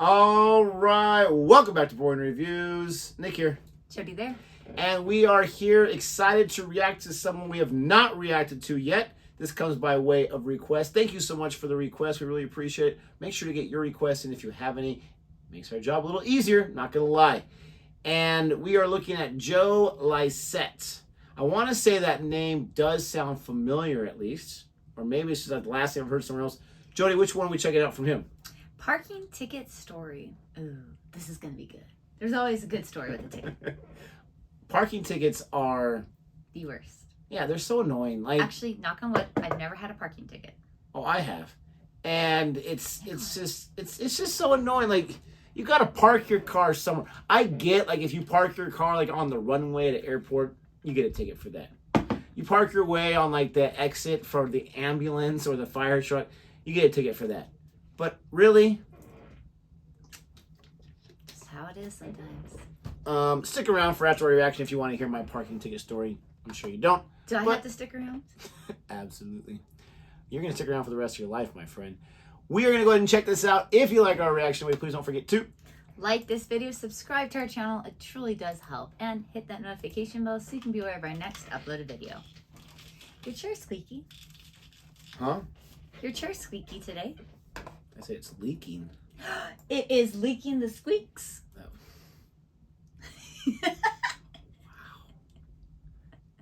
All right, welcome back to Boring Reviews. Nick here. Jodi there. And we are here excited to react to someone we have not reacted to yet. This comes by way of request. Thank you so much for the request. We really appreciate it. Make sure to get your requests in if you have any. Makes our job a little easier, not going to lie. And we are looking at Joe Lycett. I want to say that name does sound familiar at least. Or maybe it's just like the last thing I've heard somewhere else. Jodi, which one are we checking out from him? Parking ticket story. Ooh, this is going to be good. There's always a good story with a ticket. Parking tickets are... the worst. Yeah, they're so annoying. Like, actually, knock on wood, I've never had a parking ticket. Oh, I have. And it's just so annoying. Like, you got to park your car somewhere. I get, like, if you park your car, like, on the runway at an airport, you get a ticket for that. You park your way on, like, the exit for the ambulance or the fire truck, you get a ticket for that. But really? That's how it is sometimes. Stick around for after reaction if you want to hear my parking ticket story. I'm sure you don't. Do I have to stick around? Absolutely. You're going to stick around for the rest of your life, my friend. We are going to go ahead and check this out. If you like our reaction, please don't forget to like this video, subscribe to our channel. It truly does help. And hit that notification bell so you can be aware of our next uploaded video. Your chair's squeaky. Huh? Your chair's squeaky today. I say it's leaking. It is leaking the squeaks. Oh. Wow.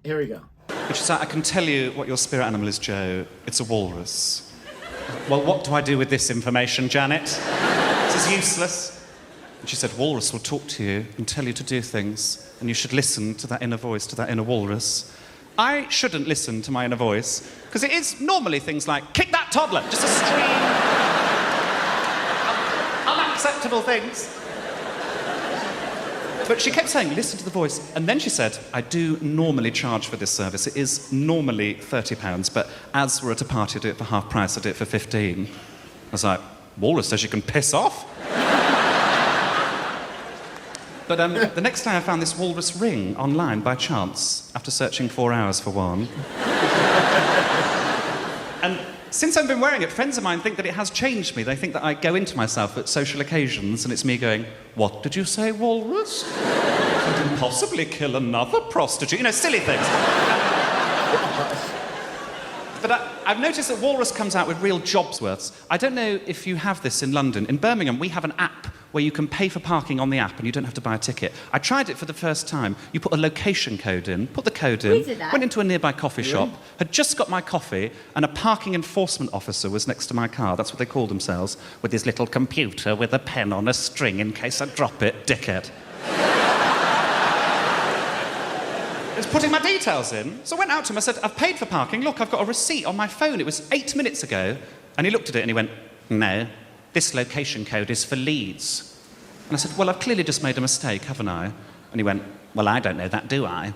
Here we go. Which is, I can tell you what your spirit animal is, Joe. It's a walrus. Well, what do I do with this information, Janet? This is useless. And she said, walrus will talk to you and tell you to do things, and you should listen to that inner voice, to that inner walrus. I shouldn't listen to my inner voice, because it is normally things like, kick that toddler, just a stream of unacceptable things. But she kept saying, listen to the voice. And then she said, I do normally charge for this service. It is normally £30, but as we're at a party, I do it for half price. I do it for 15. I was like, walrus says you can piss off. But the next day I found this walrus ring online by chance, after searching 4 hours for one. And since I've been wearing it, friends of mine think that it has changed me. They think that I go into myself at social occasions and it's me going, what did you say, walrus? I couldn't possibly kill another prostitute. You know, silly things. But I've noticed that Walrus comes out with real jobs worths. I don't know if you have this in London. In Birmingham, we have an app where you can pay for parking on the app and you don't have to buy a ticket. I tried it for the first time. You put a location code in, put the code in, went into a nearby coffee shop, had just got my coffee, and a parking enforcement officer was next to my car. That's what they call themselves, with his little computer with a pen on a string in case I drop it, dickhead. I was putting my details in, so I went out to him, I said, I've paid for parking, look, I've got a receipt on my phone, it was 8 minutes ago. And he looked at it and he went, no, this location code is for Leeds. And I said, well, I've clearly just made a mistake, haven't I? And he went, well, I don't know that, do I?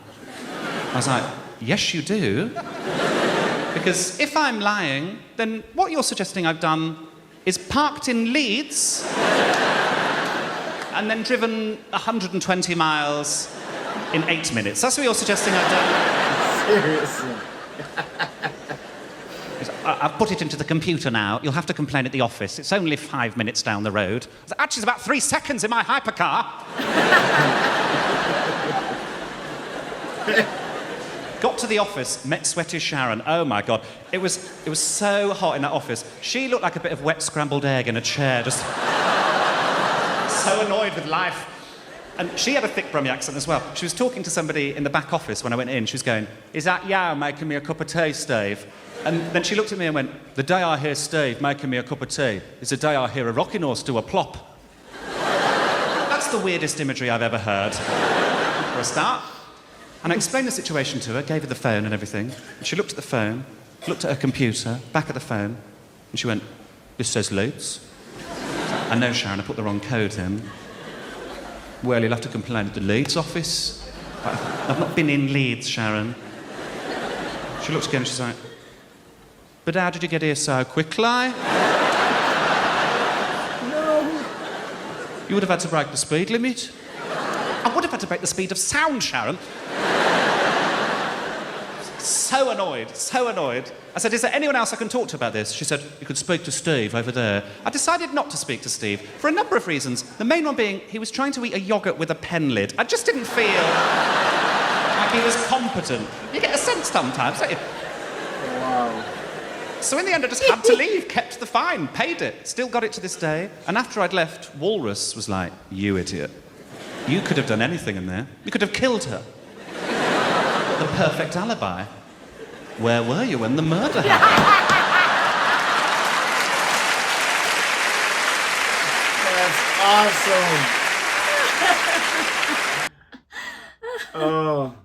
I was like, yes, you do. Because if I'm lying, then what you're suggesting I've done is parked in Leeds and then driven 120 miles in 8 minutes. That's what you're suggesting I've done? Seriously. I've put it into the computer now. You'll have to complain at the office. It's only 5 minutes down the road. Actually, it's about 3 seconds in my hypercar. Got to the office, met sweaty Sharon. Oh, my God. It was so hot in that office. She looked like a bit of wet scrambled egg in a chair, just so annoyed with life. And she had a thick Brummie accent as well. She was talking to somebody in the back office when I went in. She was going, is that Yao making me a cup of tea, Steve? And then she looked at me and went, the day I hear Steve making me a cup of tea is the day I hear a rocking horse do a plop. That's the weirdest imagery I've ever heard, for a start. And I explained the situation to her, gave her the phone and everything. And she looked at the phone, looked at her computer, back at the phone, and she went, this says Leeds. I know, Sharon, I put the wrong code in. Well, you'll have to complain at the Leeds office. I've not been in Leeds, Sharon. She looks again and she's like, but how did you get here so quickly? No. You would have had to break the speed limit. I would have had to break the speed of sound, Sharon. So annoyed, so annoyed. I said, is there anyone else I can talk to about this? She said, you could speak to Steve over there. I decided not to speak to Steve for a number of reasons. The main one being he was trying to eat a yoghurt with a pen lid. I just didn't feel like he was competent. You get a sense sometimes, don't you? Wow. So in the end, I just had to leave, kept the fine, paid it, still got it to this day. And after I'd left, Walrus was like, you idiot. You could have done anything in there. You could have killed her. The perfect alibi. Where were you when the murder happened? That's awesome. Oh.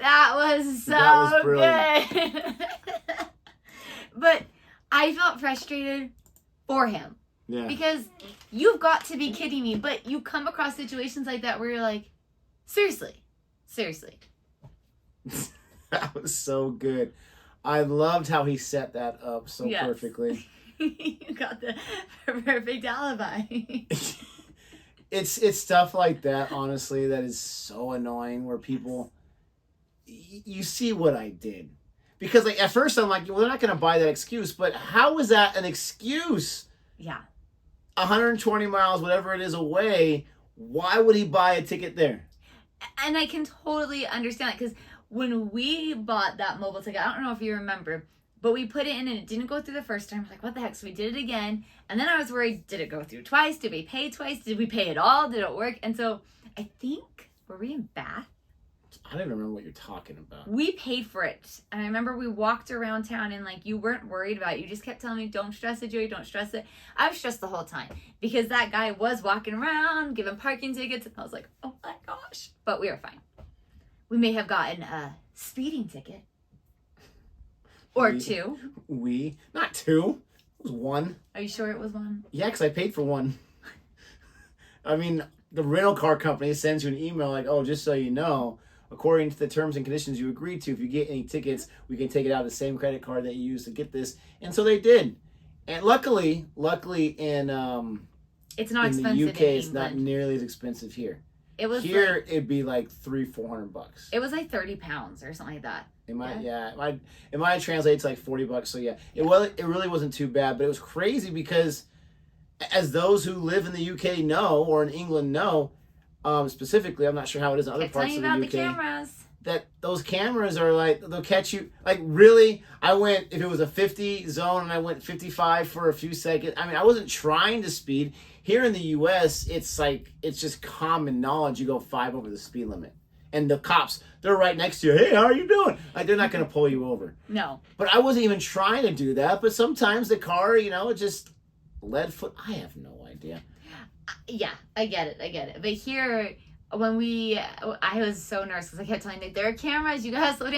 That was so That was brilliant. good. But I felt frustrated for him. Yeah. Because you've got to be kidding me. But you come across situations like that where you're like, seriously. That was so good. I loved how he set that up so Yes. perfectly. You got the perfect alibi. It's stuff like that, honestly, that is so annoying where people, you see what I did. Because like at first I'm like, well, they're not going to buy that excuse, but how is that an excuse? Yeah. 120 miles, whatever it is away, why would he buy a ticket there? And I can totally understand it because when we bought that mobile ticket, I don't know if you remember, but we put it in and it didn't go through the first time. We're like, what the heck? So we did it again. And then I was worried, did it go through twice? Did we pay twice? Did we pay it all? Did it work? And so I think, were we in Bath? I don't even remember what you're talking about. We paid for it. And I remember we walked around town and like you weren't worried about it. You just kept telling me, don't stress it, Joey, don't stress it. I was stressed the whole time because that guy was walking around giving parking tickets. And I was like, oh my gosh. But we were fine. We may have gotten a speeding ticket. Or two. Not two. It was one. Are you sure it was one? Yeah, because I paid for one. I mean, the rental car company sends you an email like, oh, just so you know, according to the terms and conditions you agreed to, if you get any tickets, we can take it out of the same credit card that you used to get this. And so they did. And luckily in it's not in expensive the UK, in it's not England. nearly as expensive here. It was Here, like, it'd be like $300-400. it was like 30 pounds or something like that. It might translate to like $40. So yeah, it really wasn't too bad, but it was crazy because, as those who live in the UK know, or in England know, specifically, I'm not sure how it is in other Kept parts telling of you the about UK. the cameras. That those cameras are like, they'll catch you. Like really, I went, if it was a 50 zone and I went 55 for a few seconds. I mean, I wasn't trying to speed. Here in the US, it's like, it's just common knowledge. You go 5 over the speed limit. And the cops, they're right next to you. Hey, how are you doing? Like, they're not going to pull you over. No. But I wasn't even trying to do that. But sometimes the car, it just lead foot. I have no idea. Yeah, I get it. But here, I was so nervous because I kept telling Nick, there are cameras, you gotta slow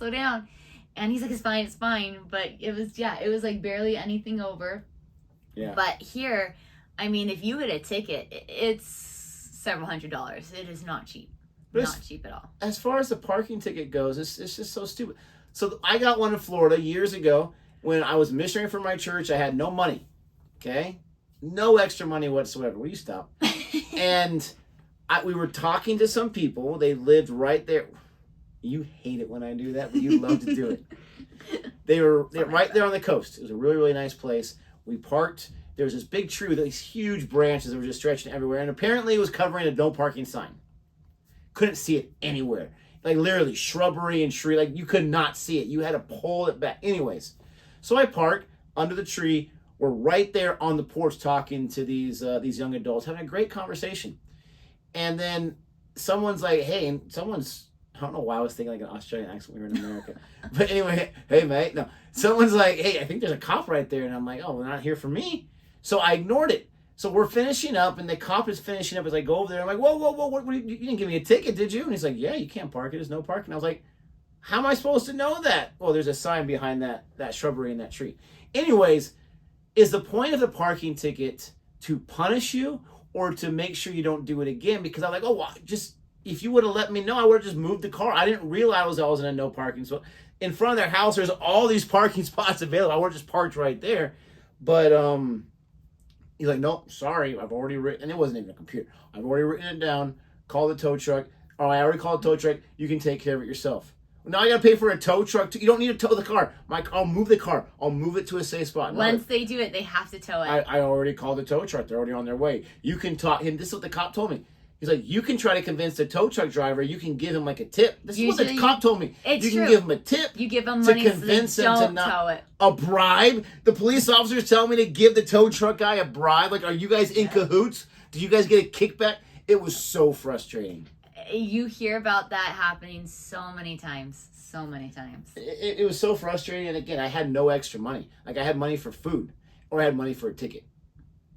down. And he's like, it's fine. But it was like barely anything over. Yeah. But here, I mean, if you get a ticket, it's several $100s. It is not cheap. But not cheap at all. As far as the parking ticket goes, it's just so stupid. So I got one in Florida years ago when I was missionary for my church. I had no money. Okay? No extra money whatsoever. Will you stop? And we were talking to some people. They lived right there. You hate it when I do that, but you love to do it. They're right there on the coast. It was a really, really nice place. We parked. There was this big tree with these huge branches that were just stretching everywhere. And apparently it was covering a no parking sign. Couldn't see it anywhere. Like literally shrubbery and tree. Like you could not see it. You had to pull it back. Anyways, so I parked under the tree. We're right there on the porch talking to these young adults, having a great conversation. And then someone's like, hey, and I don't know why I was thinking like an Australian accent when we were in America. But anyway, hey, mate. No, someone's like, hey, I think there's a cop right there. And I'm like, oh, well, they're not here for me. So I ignored it. So we're finishing up, and the cop is finishing up as I go over there. I'm like, whoa, what you didn't give me a ticket, did you? And he's like, yeah, you can't park it. There's no parking. I was like, how am I supposed to know that? Well, there's a sign behind that shrubbery and that tree. Anyways, is the point of the parking ticket to punish you or to make sure you don't do it again? Because I'm like, oh, well, just if you would have let me know, I would have just moved the car. I didn't realize I was in a no parking spot. In front of their house, there's all these parking spots available. I would have just parked right there. But he's like, nope, sorry, I've already written, and it wasn't even a computer. I've already written it down, call the tow truck. Oh, I already called the tow truck. You can take care of it yourself. Now I gotta pay for a tow truck. You don't need to tow the car. I'll move the car. I'll move it to a safe spot. Once they do it, they have to tow it. I already called the tow truck. They're already on their way. You can talk him. This is what the cop told me. He's like, you can try to convince the tow truck driver. You can give him like a tip. This is what the cop told me. It's you can true. give him a tip. You give them to money convince so they him to don't not tow it. A bribe. The police officers tell me to give the tow truck guy a bribe. Like, are you guys in cahoots? Do you guys get a kickback? It was so frustrating. You hear about that happening so many times. So many times. It was so frustrating. And again, I had no extra money. Like, I had money for food or I had money for a ticket.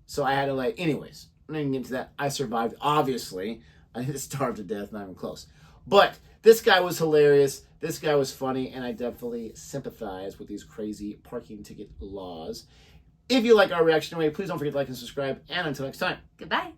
So I had to, like, anyways, I'm not even get into that. I survived, obviously. I didn't starve to death, not even close. But this guy was hilarious. This guy was funny. And I definitely sympathize with these crazy parking ticket laws. If you like our reaction anyway, please don't forget to like and subscribe. And until next time. Goodbye.